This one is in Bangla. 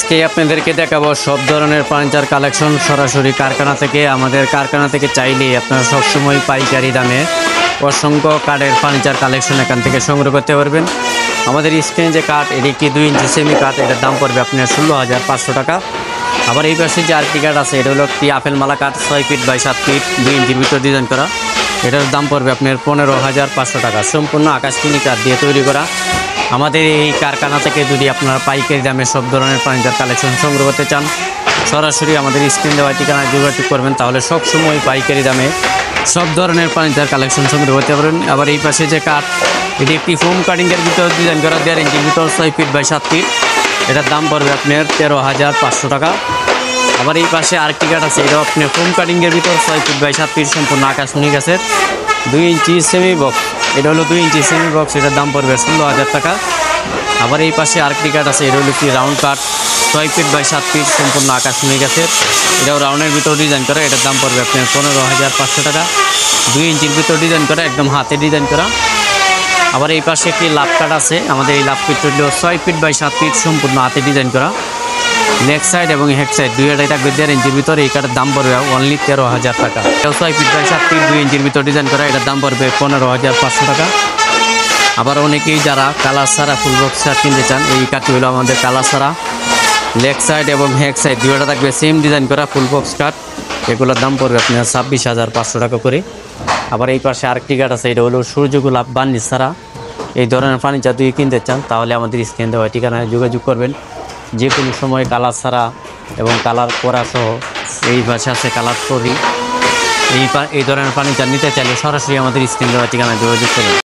আজকে আপনাদেরকে দেখাবো সব ধরনের ফার্নিচার কালেকশন সরাসরি কারখানা থেকে। আমাদের কারখানা থেকে চাইলে আপনারা সবসময় পাইকারি দামে অসংখ্য কাঠের ফার্নিচার কালেকশন এখান থেকে সংগ্রহ করতে পারবেন। আমাদের স্ক্রিনে যে কাঠ, এটি একটি 2 ইঞ্চি সেমি কাঠ, এটার দাম পড়বে আপনার 16,500 টাকা। আবার এই পাশে যে আরেকটি কাঠ আছে, এটা হলো একটি আপেল মালা কাঠ, 6 ফিট বাই 7 ফিট 2 ইঞ্চির ভিতর ডিজাইন করা। এটার দাম পড়বে আপনার 15,500 টাকা। সম্পূর্ণ আকাশমণি কাঠ দিয়ে তৈরি করা। আমাদের এই কারখানা থেকে যদি আপনারা পাইকারি দামে সব ধরনের ফার্নিচার কালেকশন সংগ্রহ করতে চান, সরাসরি আমাদের স্ক্রিন দেওয়া ঠিকানায় যোগাযোগ করবেন, তাহলে সবসময় পাইকারি দামে সব ধরনের ফার্নিচার কালেকশন সংগ্রহ করতে পারবেন। আবার এই পাশে যে কাঠ, এটি একটি ফোম কাটিংয়ের ভিতর ডিজাইন করা, 1.5 ইঞ্চির ভিতর 6 ফিট বাই 7 ফিট। এটার দাম পড়বে আপনার 13,500 টাকা। আবার এই পাশে আরেকটি কাঠ আছে, এটাও আপনার ফোম কাটিংয়ের ভিতর 6 ফিট বাই 7 ফিট সম্পূর্ণ আকাশমণি গাছের 2 ইঞ্চি সেমি বক্স। এটা হলো 2 ইঞ্চি সেমি বক্স, এটার দাম পড়বে 16,000 টাকা। আবার এই পাশে আরেকটি কাঠ আছে, এটা হলো একটি রাউন্ড কাঠ, 6 ফিট বাই 7 ফিট সম্পূর্ণ আকাশমণি গাছের। এটাও রাউন্ডের ভিতর ডিজাইন করা, এটার দাম পড়বে আপনার 15,500 টাকা। 2 ইঞ্চির ভিতর ডিজাইন করা, একদম হাতে ডিজাইন করা। আবার এই পাশে একটি লাভ কাঠ আছে, আমাদের এই লাভ কাঠটি হলো 6 ফিট বাই 7 ফিট সম্পূর্ণ হাতে ডিজাইন করা। লেগ সাইড এবং হেড সাইড দুইটাই থাকবে 1.5 ইঞ্চির ভিতরে। এই কাঠের দাম পড়বে অনলি 13,000 টাকা। 6 ফিট বাই 7 ফিট 2 ইঞ্চির ভিতর ডিজাইন করা, এটার দাম পড়বে 15,500 টাকা। আবার অনেকেই যারা কালার ছাড়া ফুল বক্স কাঠ কিনতে চান, এই কাঠটি হলো আমাদের কালার ছাড়া। লেগ সাইড এবং হেড সাইড দুইটা থাকবে সেম ডিজাইন করা ফুল বক্স কাঠ। এগুলোর দাম পড়বে আপনার 26,500 টাকা করে। আবার এই পাশে আরেকটি কাঠ আছে, এটা হলো সূর্যগোলাপ বার্নিশ ছাড়া। এই ধরনের ফার্নিচার যদি কিনতে চান, তাহলে আমাদের স্ক্রিন দেওয়া ঠিকানায় যোগাযোগ করবেন। যে কোনো সময় কালার ছাড়া এবং কালার করা সহ, এই পাশে আছে কালার করি। এই ধরনের ফার্নিচার নিতে চাইলে সরাসরি আমাদের স্ক্রিন দেওয়া ঠিকানায় যোগাযোগ করবেন।